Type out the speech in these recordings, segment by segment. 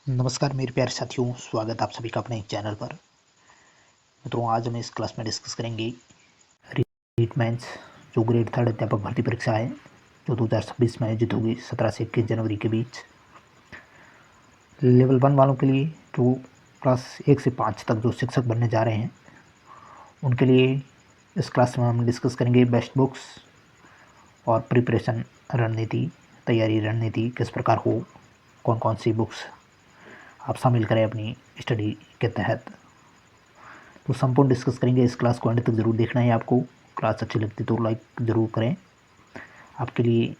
नमस्कार मेरे प्यारे साथियों, स्वागत आप सभी का अपने चैनल पर। मित्रों, आज हम इस क्लास में डिस्कस करेंगे रीट मेंस जो ग्रेड 3 अध्यापक भर्ती परीक्षा है जो 2026 में आयोजित होगी 17 से 21 जनवरी के बीच। लेवल 1 वालों के लिए जो क्लास 1 से 5 तक जो शिक्षक बनने जा रहे हैं उनके लिए इस क्लास में हम डिस्कस करेंगे बेस्ट बुक्स और प्रिपरेशन रणनीति, तैयारी रणनीति किस प्रकार हो, कौन कौन सी बुक्स आप शामिल करें अपनी स्टडी के तहत। तो संपूर्ण डिस्कस करेंगे। इस क्लास को एंड तक ज़रूर देखना है आपको। क्लास अच्छी लगती तो लाइक ज़रूर करें। आपके लिए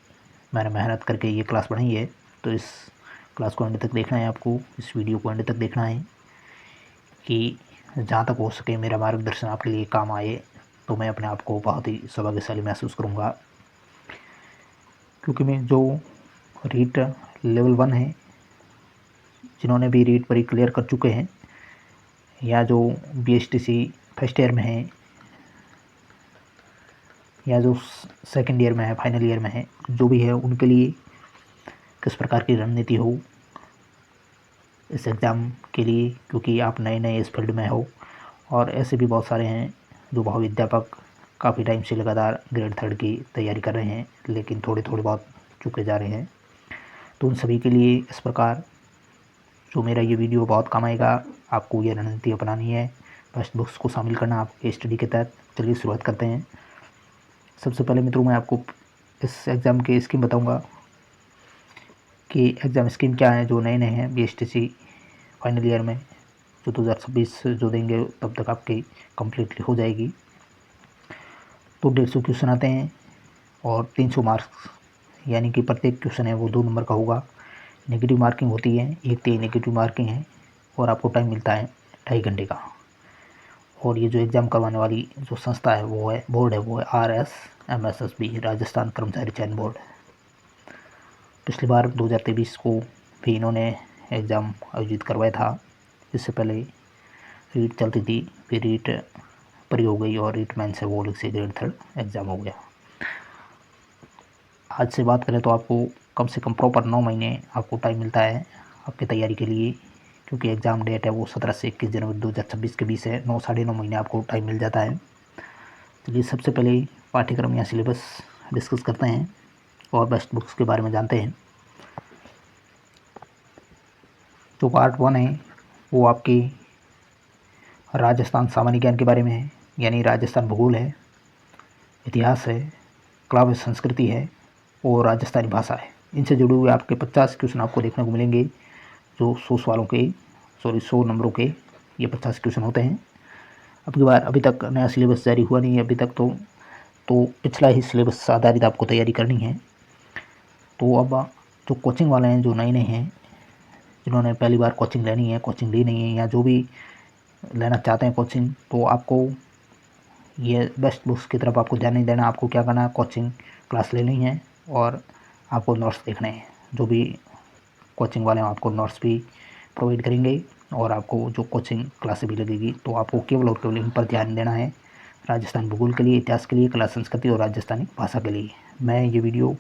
मैंने मेहनत करके ये क्लास बनाई है, तो इस क्लास को एंड तक देखना है आपको। इस वीडियो को एंड तक देखना है कि जहाँ तक हो सके मेरा मार्गदर्शन आपके लिए काम आए, तो मैं अपने आप को बहुत ही सौभाग्यशाली महसूस करूँगा। क्योंकि मैं जो रीट लेवल 1 है, जिन्होंने भी रीट परी क्लियर कर चुके हैं या जो BSTC फर्स्ट ईयर में है या जो सेकंड ईयर में है, फाइनल ईयर में है, जो भी है उनके लिए किस प्रकार की रणनीति हो इस एग्ज़ाम के लिए, क्योंकि आप नए नए इस फील्ड में हो। और ऐसे भी बहुत सारे हैं जो बहुविद्यापक काफ़ी टाइम से लगातार ग्रेड 3 की तैयारी कर रहे हैं, लेकिन थोड़े थोड़े बहुत चुके जा रहे हैं। तो उन सभी के लिए इस प्रकार जो मेरा ये वीडियो बहुत काम आएगा। आपको ये रणनीति अपनानी है, फर्स्ट बुक्स को शामिल करना आपके स्टडी के तहत। चलिए शुरुआत करते हैं। सबसे पहले मित्रों, मैं आपको इस एग्ज़ाम की स्कीम बताऊंगा कि एग्ज़ाम स्कीम क्या है। जो नए नए हैं BSTC फाइनल ईयर में जो 2026 जो देंगे तब तक आपकी कम्प्लीटली हो जाएगी। तो 150 क्वेश्चन आते हैं और 300 मार्क्स, यानी कि प्रत्येक क्वेश्चन है वो 2 नंबर का होगा। नेगेटिव मार्किंग होती है, एक 3 नेगेटिव मार्किंग है और आपको टाइम मिलता है 2.5 घंटे का। और ये जो एग्ज़ाम करवाने वाली जो संस्था है वो है बोर्ड है, वो है RSMSSB, राजस्थान कर्मचारी चयन बोर्ड। पिछली बार 2023 को भी इन्होंने एग्ज़ाम आयोजित करवाया था। इससे पहले रीट चलती थी, फिर रीट परी हो गई और रीट मेंस से वो अलग से ग्रेड 3 एग्ज़ाम हो गया। आज से बात करें तो आपको कम से कम प्रॉपर 9 महीने आपको टाइम मिलता है आपकी तैयारी के लिए, क्योंकि एग्ज़ाम डेट है वो 17 से 21 जनवरी 2026 के बीच है। 9 साढ़े 9 महीने आपको टाइम मिल जाता है। चलिए सबसे पहले पाठ्यक्रम या सिलेबस डिस्कस करते हैं और बेस्ट बुक्स के बारे में जानते हैं। जो पार्ट 1 है वो आपकी राजस्थान सामान्य ज्ञान के बारे में है, यानी राजस्थान भूगोल है, इतिहास है, काव्य संस्कृति है और राजस्थानी भाषा है। इनसे जुड़े हुए आपके 50 क्वेश्चन आपको देखने को मिलेंगे, जो 100 सवालों के 100 नंबरों के ये 50 क्वेश्चन होते हैं। अब की बार अभी तक नया सिलेबस जारी हुआ नहीं है अभी तक, तो पिछला ही सिलेबस आधारित आपको तैयारी करनी है। तो अब जो कोचिंग वाले हैं, जो नए नए हैं, जिन्होंने पहली बार कोचिंग लेनी है, कोचिंग ली नहीं है, या जो भी लेना चाहते हैं कोचिंग, तो आपको ये बेस्ट बुक्स की तरफ आपको ध्यान नहीं देना। आपको क्या करना है, कोचिंग क्लास लेनी है और आपको नोट्स देखने हैं। जो भी कोचिंग वाले हैं आपको नोट्स भी प्रोवाइड करेंगे और आपको जो कोचिंग क्लास भी लगेगी, तो आपको केवल और केवल इन पर ध्यान देना है। राजस्थान भूगोल के लिए, इतिहास के लिए, कला संस्कृति और राजस्थानी भाषा के लिए। मैं ये वीडियो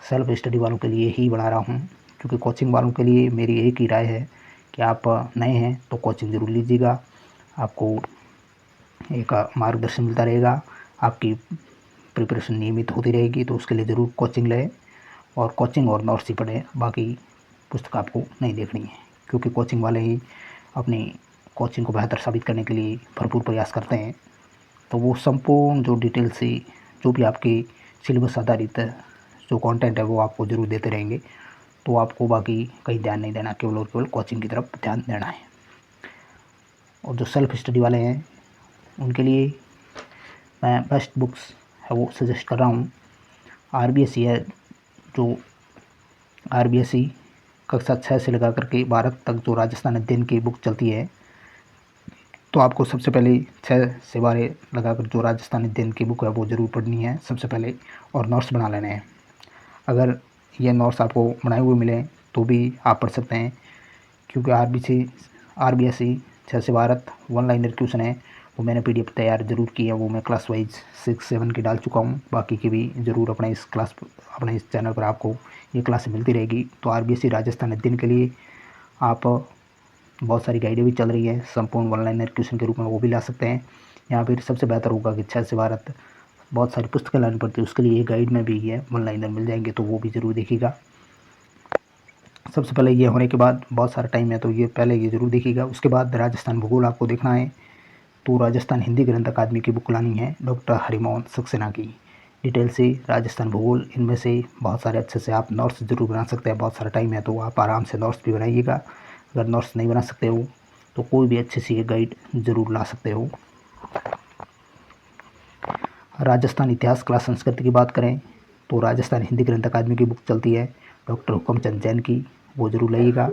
सेल्फ स्टडी वालों के लिए ही बना रहा हूँ, क्योंकि कोचिंग वालों के लिए मेरी एक ही राय है कि आप नए हैं तो कोचिंग ज़रूर लीजिएगा। आपको एक मार्गदर्शन मिलता रहेगा, आपकी प्रिपरेशन नियमित होती रहेगी, तो उसके लिए ज़रूर कोचिंग लें और कोचिंग और नोट्स ही पढ़ें। बाकी पुस्तक आपको नहीं देखनी है, क्योंकि कोचिंग वाले ही अपनी कोचिंग को बेहतर साबित करने के लिए भरपूर प्रयास करते हैं। तो वो संपूर्ण जो डिटेल से जो भी आपके सिलेबस आधारित जो कंटेंट है वो आपको ज़रूर देते रहेंगे। तो आपको बाकी कहीं ध्यान नहीं देना, केवल और केवल कोचिंग की तरफ ध्यान देना है। और जो सेल्फ स्टडी वाले हैं उनके लिए मैं बेस्ट बुक्स है वो सजेस्ट कर रहा हूँ। RBSE है, जो RBSE कक्षा 6 से लगा करके 12 तक जो राजस्थान अध्ययन की बुक चलती है, तो आपको सबसे पहले 6 से 12 लगाकर जो राजस्थान अध्ययन की बुक है वो ज़रूर पढ़नी है सबसे पहले, और नोट्स बना लेने हैं। अगर ये नोट्स आपको बनाए हुए मिलें तो भी आप पढ़ सकते हैं, क्योंकि RBSE 6 से 12 वन लाइनर क्वेश्चन है, वो मैंने PDF तैयार ज़रूर की है। वो मैं क्लास वाइज 6-7 की डाल चुका हूँ। बाकी की भी ज़रूर अपने इस चैनल पर आपको ये क्लास मिलती रहेगी। तो RBSE राजस्थान अध्ययन के लिए आप बहुत सारी गाइडें भी चल रही है संपूर्ण वन लाइनर क्वेश्चन के रूप में, वो भी ला सकते हैं। या फिर सबसे बेहतर होगा कि 6 से भारत बहुत सारी पुस्तकें लानी पड़ती है, उसके लिए गाइड में भी ये वन लाइनर मिल जाएंगे, तो वो भी ज़रूर देखिएगा। सबसे पहले ये होने के बाद बहुत सारा टाइम है तो ये पहले ये ज़रूर देखिएगा। उसके बाद राजस्थान भूगोल आपको देखना है, तो राजस्थान हिंदी ग्रंथ अकादमी की बुक लानी है डॉक्टर हरिमोहन सक्सेना की, डिटेल से राजस्थान भूगोल। इनमें से बहुत सारे अच्छे से आप नोट्स जरूर बना सकते हैं, बहुत सारा टाइम है तो आप आराम से नोट्स भी बनाइएगा। अगर नोट्स नहीं बना सकते हो तो कोई भी अच्छी सी गाइड ज़रूर ला सकते हो। राजस्थान इतिहास कला संस्कृति की बात करें तो राजस्थान हिंदी ग्रंथ अकादमी की बुक चलती है डॉक्टर हुक्मचंद जैन की, वो ज़रूर लाइएगा,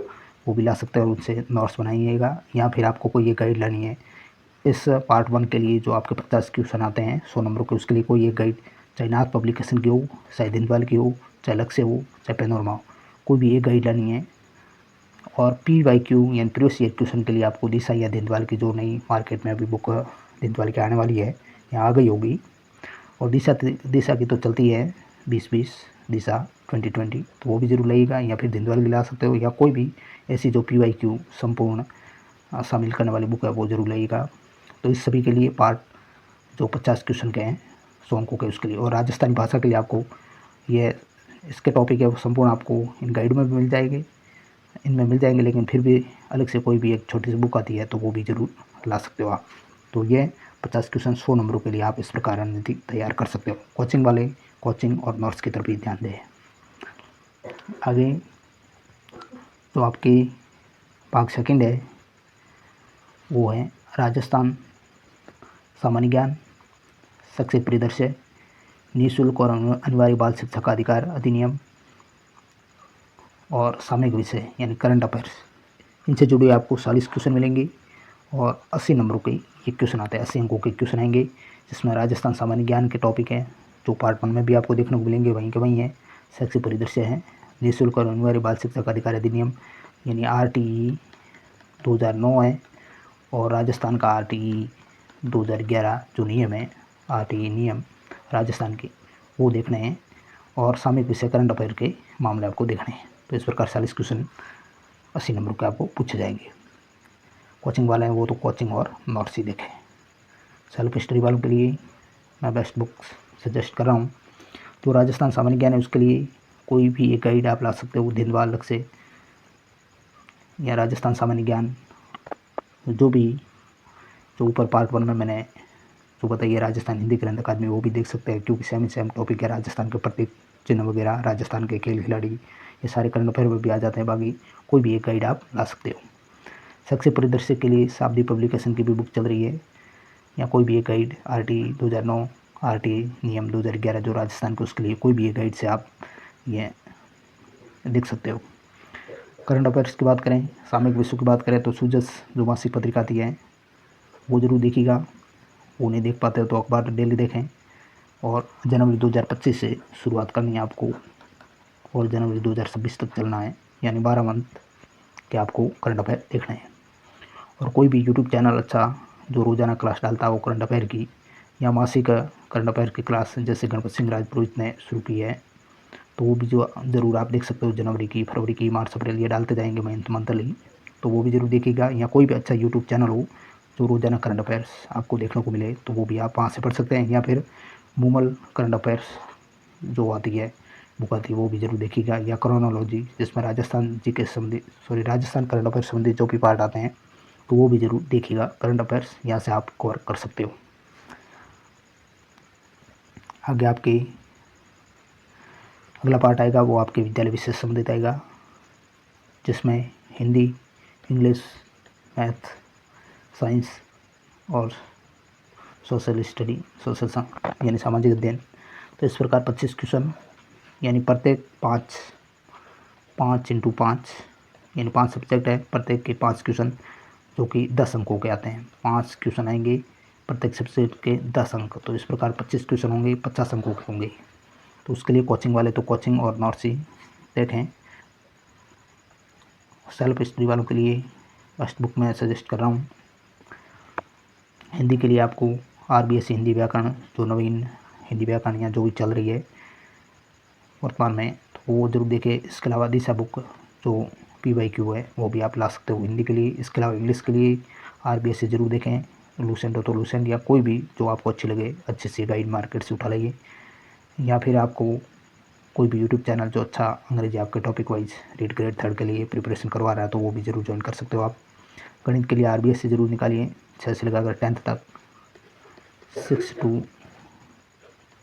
वो भी ला सकते हैं और उनसे नोट्स बनाइएगा। या फिर आपको कोई ये गाइड लानी है इस पार्ट 1 के लिए, जो आपके 50 क्वेश्चन आते हैं 100 नंबर के, उसके लिए कोई एक गाइड, चाहे नाथ पब्लिकेशन की हो, चाहे दिनवाल की हो, चाहे अलग से हो, चाहे पेनोरमा हो, कोई भी एक गाइड लानी है। और PYQ यानी प्रीवियस ईयर क्वेश्चन के लिए आपको दिशा या दिनवाल की, जो नई मार्केट में अभी बुक दिनवाल की आने वाली है या आ गई होगी, और दिशा की तो चलती है 2020, दिशा 2020, तो वो भी जरूर लगेगा। या फिर दिनवाल की ला सकते हो, या कोई भी ऐसी जो PYQ संपूर्ण शामिल करने वाली बुक है वो जरूर लगेगा। तो इस सभी के लिए पार्ट जो 50 क्वेश्चन के हैं 100 अंकों के, उसके लिए। और राजस्थानी भाषा के लिए आपको ये इसके टॉपिक है वो संपूर्ण आपको इन गाइड में भी मिल जाएंगे, इनमें मिल जाएंगे, लेकिन फिर भी अलग से कोई भी एक छोटी सी बुक आती है तो वो भी ज़रूर ला सकते हो आप। तो ये 50 क्वेश्चन 100 नंबरों के लिए आप इस प्रकार रणनीति तैयार कर सकते हो। कोचिंग वाले कोचिंग और नोट्स की तरफ भी ध्यान दें। आगे तो आपकी भाग सेकंड है वो है राजस्थान सामान्य ज्ञान, शैक्षिक परिदृश्य, निःशुल्क और अनिवार्य बाल शिक्षा का अधिकार अधिनियम और सामयिक विषय यानी करंट अफेयर्स। इनसे जुड़े आपको 40 क्वेश्चन मिलेंगे और 80 नंबरों के ये क्वेश्चन आते हैं, 80 अंकों के क्वेश्चन आएंगे, जिसमें राजस्थान सामान्य ज्ञान के टॉपिक हैं जो पार्ट 1 में भी आपको देखने को मिलेंगे, वहीं के वहीं हैं। शैक्षिक परिदृश्य है, निःशुल्क और अनिवार्य बाल शिक्षा का अधिकार अधिनियम यानी RTE 2009 है, और राजस्थान का RTE 2011 जो नियम है, RTE नियम राजस्थान के, वो देखने हैं। और सामयिक विषय करंट अफेयर के मामले आपको देखने हैं। तो इस प्रकार 40 क्वेश्चन 80 नंबर के आपको पूछे जाएंगे। कोचिंग वाले हैं वो तो कोचिंग और नोट्स ही देखें। सेल्फ स्टडी वालों के लिए मैं बेस्ट बुक्स सजेस्ट कर रहा हूँ। तो राजस्थान सामान्य ज्ञान है, उसके लिए कोई भी एक गाइड आप ला सकते हो दिनवाल अलग से, या राजस्थान सामान्य ज्ञान जो भी जो ऊपर पार्ट 1 में मैंने जो बताइए राजस्थान हिंदी ग्रंथ अकादमी, वो भी देख सकते हैं, क्योंकि सेम टॉपिक है। राजस्थान के प्रतीक चिन्ह वगैरह, राजस्थान के खेल खिलाड़ी, ये सारे करंट अफेयर में भी आ जाते हैं। बाकी कोई भी एक गाइड आप ला सकते हो। शैक्षिक परिदृश्य के लिए शाब्दी पब्लिकेशन की भी बुक चल रही है, या कोई भी एक गाइड RTE 2009, RTE नियम 2011 जो राजस्थान के, उसके लिए कोई भी एक गाइड से आप ये देख सकते हो। करंट अफेयर्स की बात करें, सामयिक विषयों की बात करें तो सूजस जो मासिक पत्रिका आती है वो ज़रूर देखिएगा, वो नहीं देख पाते हो तो अखबार डेली देखें। और जनवरी 2025 से शुरुआत करनी है आपको, और जनवरी 2026 तक चलना है, यानी 12 मंथ के आपको करंट अफेयर देखने हैं। और कोई भी यूट्यूब चैनल अच्छा जो रोज़ाना क्लास डालता है वो करंट अफेयर की, या मासिक करंट अफेयर की क्लास जैसे गणपत सिंह राजपुरोहित ने शुरू की है, तो वो भी जो ज़रूर आप देख सकते हो। जनवरी की, फरवरी की, मार्च, अप्रैल ये डालते जाएंगे मंथली, तो वो भी ज़रूर देखिएगा। या कोई भी अच्छा यूट्यूब चैनल हो जो रोज़ाना करंट अफेयर्स आपको देखने को मिले तो वो भी आप वहाँ से पढ़ सकते हैं। या फिर मूमल करंट अफेयर्स जो आती है बुक आती है वो भी जरूर देखिएगा, या क्रोनोलॉजी जिसमें राजस्थान जी के संबंधी राजस्थान करंट अफेयर संबंधी जो भी पार्ट आते हैं तो वो भी जरूर देखिएगा। करंट अफेयर्स यहाँ से आप कवर कर सकते हो। आगे आपकी अगला पार्ट आएगा वो आपके विद्यालय विषय से संबंधित आएगा, जिसमें हिंदी, इंग्लिश, मैथ, साइंस और सोशल स्टडी, सोशल यानी सामाजिक अध्ययन। तो इस प्रकार 25 क्वेश्चन, यानी प्रत्येक 5 इंटू 5 यानी 5 सब्जेक्ट है, प्रत्येक के 5 क्वेश्चन जो कि 10 अंकों के आते हैं। 5 क्वेश्चन आएंगे प्रत्येक सब्जेक्ट के 10 अंक, तो इस प्रकार 25 क्वेश्चन होंगे, 50 अंकों के होंगे। तो उसके लिए कोचिंग वाले तो कोचिंग और नोट्स ही देखें। सेल्फ स्टडी वालों के लिए फर्स्ट बुक में सजेस्ट कर रहा हूँ। हिंदी के लिए आपको RBSc हिंदी व्याकरण, जो नवीन हिंदी व्याकरण या जो भी चल रही है वर्तमान में, तो वो जरूर देखें। इसके अलावा दिशा बुक जो PYQ है वो भी आप ला सकते हो हिंदी के लिए। इसके अलावा इंग्लिश के लिए RBS से ज़रूर देखें, लूसेंट हो तो लूसेंट या कोई भी जो आपको अच्छी लगे अच्छे से गाइड मार्केट से उठा लीजिए, या फिर आपको कोई भी यूट्यूब चैनल जो अच्छा अंग्रेजी आपके टॉपिक वाइज रीड ग्रेड 3 के लिए प्रिपरेशन करवा रहा है तो वो भी ज़रूर ज्वाइन कर सकते हो आप। गणित के लिए RBS से ज़रूर निकालिए, 6 से लेकर 10th तक, 6 to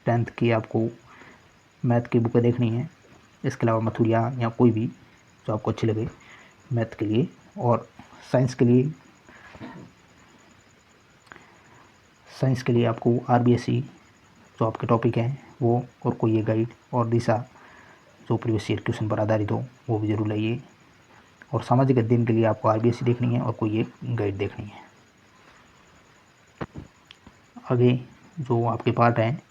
10th की आपको मैथ की बुकें देखनी है। इसके अलावा मथुरिया या कोई भी जो आपको अच्छी लगे मैथ के लिए। और साइंस के लिए आपको RBSE जो आपके टॉपिक हैं वो, और कोई ये गाइड और दिशा जो प्रीवियस ईयर क्वेश्चन पर आधारित हो वो भी जरूर लाइए। और सामाजिक अध्ययन के लिए आपको RBSE देखनी है और कोई एक गाइड देखनी है। आगे जो आपके पार्ट हैं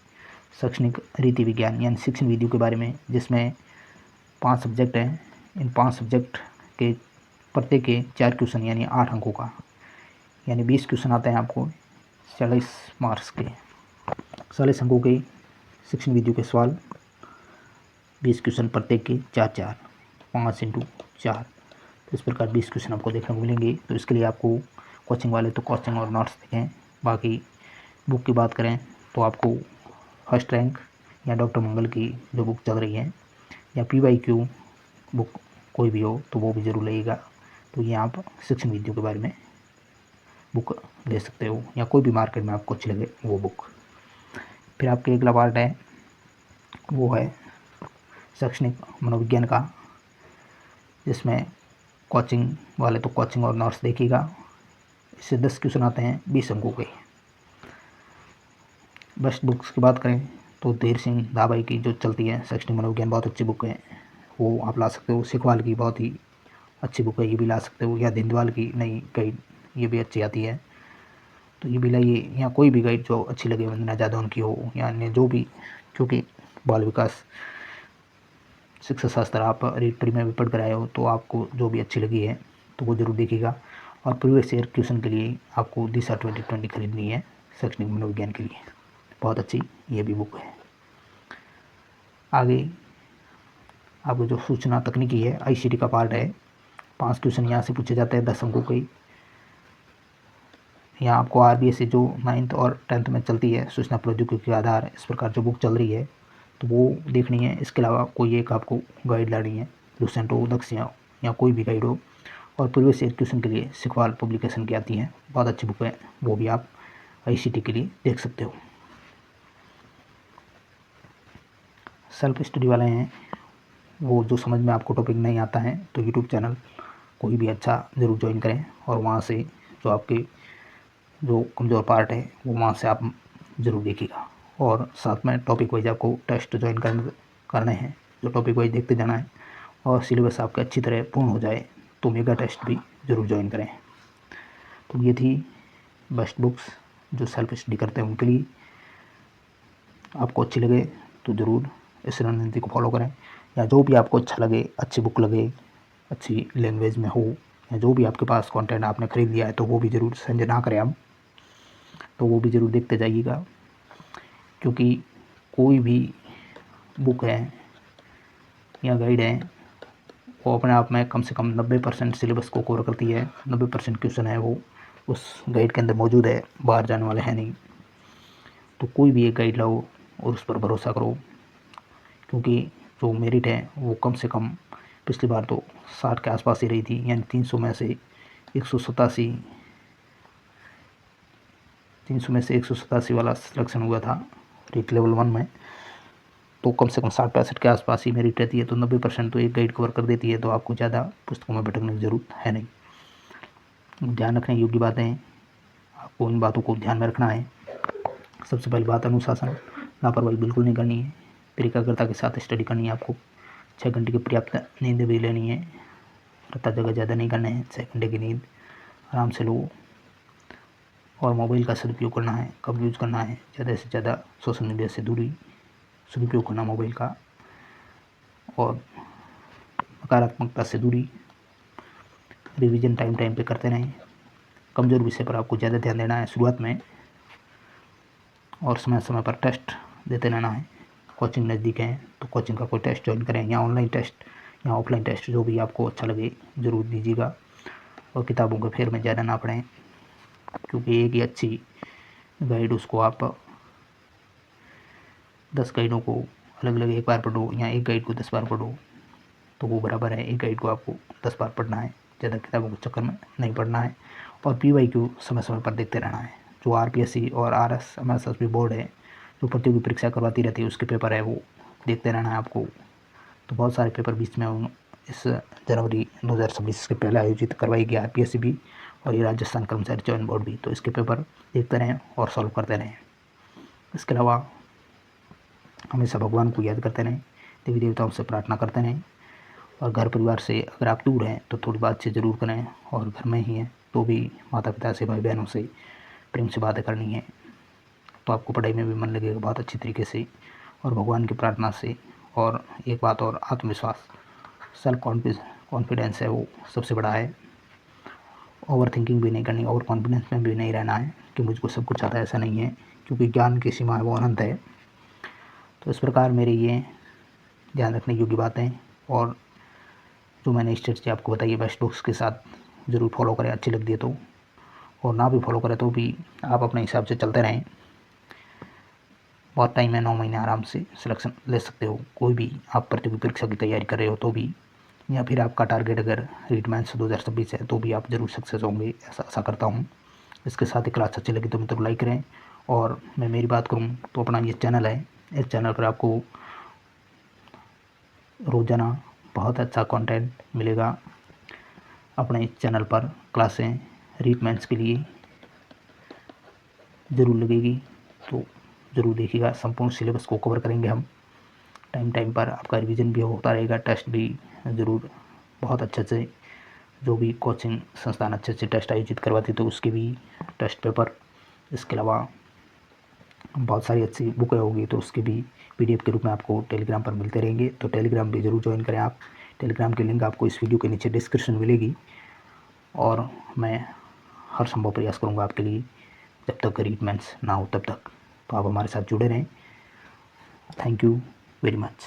शैक्षणिक रीति विज्ञान यानी शिक्षण विधियों के बारे में, जिसमें 5 सब्जेक्ट हैं। इन 5 सब्जेक्ट के प्रत्येक के 4 क्वेश्चन यानी 8 अंकों का, यानी 20 क्वेश्चन आते हैं आपको 40 मार्क्स के, 40 अंकों के शिक्षण विधियों के सवाल, 20 क्वेश्चन प्रत्येक के 4 5 × 4, तो इस प्रकार 20 क्वेश्चन आपको देखने को मिलेंगे। तो इसके लिए आपको कोचिंग वाले तो कोचिंग और नोट्स देखें। बाकी बुक की बात करें तो आपको फर्स्ट रैंक या डॉक्टर मंगल की जो बुक चल रही है या PYQ बुक कोई भी हो तो वो भी ज़रूर लगेगा। तो ये आप शिक्षण विधियों के बारे में बुक ले सकते हो या कोई भी मार्केट में आपको अच्छी लगे वो बुक। फिर आपके अगला पार्ट है वो है शैक्षणिक मनोविज्ञान का, जिसमें कोचिंग वाले तो कोचिंग और नोट्स देखिएगा। इससे 10 क्वेश्चन आते हैं 20 अंकों के। बेस्ट बुक्स की बात करें तो धीर सिंह दाबाई की जो चलती है शैक्षणिक मनोविज्ञान बहुत अच्छी बुक है, वो आप ला सकते हो। सिखवाल की बहुत ही अच्छी बुक है, ये भी ला सकते हो। या धिंदवाल की नई गाइड ये भी अच्छी आती है तो ये भी लाइए। या कोई भी गाइड जो अच्छी लगे, वंदना जादौन की हो या अन्य जो भी, क्योंकि बाल विकास शिक्षा शास्त्र आप रीड प्री में भी पढ़ कर आए हो तो आपको जो भी अच्छी लगी है तो वो ज़रूर देखिएगा। और प्रीवियस ईयर क्वेश्चन के लिए आपको दिशा 2020 खरीदनी है शैक्षणिक मनोविज्ञान के लिए, बहुत अच्छी ये भी बुक है। आगे आपको जो सूचना तकनीकी है ICT का पार्ट है, 5 क्वेश्चन यहाँ से पूछे जाते हैं 10 अंकों के। यहाँ आपको RBS से जो 9th और 10th में चलती है सूचना प्रौद्योगिकी के आधार, इस प्रकार जो बुक चल रही है तो वो देखनी है। इसके अलावा कोई एक आपको गाइड लानी है, लूसेंट हो, दक्ष या कोई भी गाइड हो। और प्रीवियस ईयर क्वेश्चन के लिए सिखवाल पब्लिकेशन की आती है, बहुत अच्छी बुक है, वो भी आप ICT के लिए देख सकते हो। सेल्फ स्टडी वाले हैं वो जो समझ में आपको टॉपिक नहीं आता है तो यूट्यूब चैनल कोई भी अच्छा ज़रूर ज्वाइन करें और वहाँ से जो आपके जो कमज़ोर पार्ट है वो वहाँ से आप ज़रूर देखिएगा। और साथ में टॉपिक वाइज आपको टेस्ट ज्वाइन करने हैं, जो टॉपिक वाइज देखते जाना है। और सिलेबस आपका अच्छी तरह पूर्ण हो जाए तो मेगा टेस्ट भी ज़रूर ज्वाइन करें। तो ये थी बेस्ट बुक्स जो सेल्फ स्टडी करते हैं उनके लिए। आपको अच्छी लगे तो ज़रूर इस रणनीति को फॉलो करें, या जो भी आपको अच्छा लगे, अच्छी बुक लगे, अच्छी लैंग्वेज में हो, या जो भी आपके पास कंटेंट आपने खरीद लिया है तो वो भी ज़रूर संजय ना करें आप, तो वो भी ज़रूर देखते जाइएगा। क्योंकि कोई भी बुक है या गाइड है वो अपने आप में कम से कम 90% सिलेबस को कवर करती है, 90% क्वेश्चन है वो उस गाइड के अंदर मौजूद है, बाहर जाने वाले हैं नहीं। तो कोई भी एक गाइड लाओ और उस पर भरोसा करो, क्योंकि जो मेरिट है वो कम से कम पिछली बार तो 60 के आसपास ही रही थी, यानी 300 में से 187 वाला सिलेक्शन हुआ था रीट लेवल 1 में। तो कम से कम 60-65 के आसपास ही मेरिट रहती है, तो 90% तो एक गाइड कवर कर देती है, तो आपको ज़्यादा पुस्तकों में भटकने की ज़रूरत है नहीं। ध्यान रखने योग्य बातें हैं, आपको इन बातों को ध्यान में रखना है। सबसे पहली बात अनुशासन, लापरवाही बिल्कुल नहीं करनी है, एकाग्रता के साथ स्टडी करनी है। आपको 6 घंटे की पर्याप्त नींद भी लेनी है, रत्ता जगह ज़्यादा नहीं करना है, 6 घंटे की नींद आराम से लो। और मोबाइल का सदुपयोग करना है, कब यूज़ करना है, ज़्यादा से ज़्यादा सोशल मीडिया से दूरी, सदुपयोग करना मोबाइल का, और नकारात्मकता से दूरी। रिवीजन टाइम पे करते रहें, कमज़ोर विषय पर आपको ज़्यादा ध्यान देना है शुरुआत में, और समय समय पर टेस्ट देते रहना है। कोचिंग नज़दीक है तो कोचिंग का कोई टेस्ट ज्वाइन करें या ऑनलाइन टेस्ट या ऑफलाइन टेस्ट, जो भी आपको अच्छा लगे ज़रूर दीजिएगा। और किताबों के फेर में ज़्यादा ना पढ़ें, क्योंकि एक ही अच्छी गाइड, उसको आप 10 गाइडों को अलग अलग एक बार पढ़ो या एक गाइड को 10 बार पढ़ो तो वो बराबर है। एक गाइड को आपको 10 बार पढ़ना है, ज़्यादा किताबों के चक्कर में नहीं पढ़ना है। और PYQ समय समय पर देखते रहना है। जो RPSC और RSMSSB बोर्ड है, जो प्रतियोगी परीक्षा करवाती रहती है, उसके पेपर है वो देखते रहना है आपको। तो बहुत सारे पेपर बीच में इस जनवरी 2026 के पहले आयोजित करवाई गई RPSC भी और ये राजस्थान कर्मचारी चयन बोर्ड भी। तो इसके पेपर देखते रहें और सॉल्व करते रहें। इसके अलावा हमेशा भगवान को याद करते रहें, देवी देवताओं से प्रार्थना करते रहें। और घर परिवार से अगर आप दूर हैं तो थोड़ी बातचीत ज़रूर करें, और घर में ही हैं तो भी माता पिता से, भाई बहनों से प्रेम से बातें करनी है, तो आपको पढ़ाई में भी मन लगेगा बहुत अच्छी तरीके से। और भगवान की प्रार्थना से, और एक बात और, आत्मविश्वास, सेल्फ कॉन्फिडेंस है वो सबसे बड़ा है। ओवर थिंकिंग भी नहीं करनी, ओवर कॉन्फिडेंस में भी नहीं रहना है कि मुझको सब कुछ आता है, ऐसा नहीं है, क्योंकि ज्ञान की सीमा है वो अनंत है। तो इस प्रकार मेरे ये ध्यान रखने योग्य बातें और जो मैंने स्ट्रेटजी आपको बताई है बेस्ट बुक्स के साथ ज़रूर फॉलो करें, अच्छी लगती है तो। और ना भी फॉलो करें तो भी आप अपने हिसाब से चलते रहें। बहुत टाइम है, 9 महीने आराम से सिलेक्शन ले सकते हो। कोई भी आप प्रतियोगी परीक्षा की तैयारी कर रहे हो तो भी, या फिर आपका टारगेट अगर रीट मेंस 2026 है तो भी आप ज़रूर सक्सेस होंगे, ऐसा आशा करता हूँ। इसके साथ ही क्लास अच्छी लगी तो मित्रों लाइक करें। और मैं मेरी बात करूँ तो अपना ये चैनल है, इस चैनल पर आपको रोज़ाना बहुत अच्छा कंटेंट मिलेगा। अपने इस चैनल पर क्लासें रीट मेंस के लिए ज़रूर लगेगी, तो ज़रूर देखिएगा। संपूर्ण सिलेबस को कवर करेंगे हम टाइम टाइम पर। आपका रिवीजन भी होता रहेगा, टेस्ट भी ज़रूर बहुत अच्छे से, जो भी कोचिंग संस्थान अच्छे अच्छे टेस्ट आयोजित करवाती तो उसके भी टेस्ट पेपर। इसके अलावा बहुत सारी अच्छी बुकें होगी तो उसके भी PDF के रूप में आपको टेलीग्राम पर मिलते रहेंगे। तो टेलीग्राम भी ज़रूर ज्वाइन करें आप। टेलीग्राम की लिंक आपको इस वीडियो के नीचे डिस्क्रिप्शन मिलेगी। और मैं हर संभव प्रयास करूँगा आपके लिए, जब तक रीट मेंस ना हो तब तक। तो आप हमारे साथ जुड़े रहें। Thank you very much.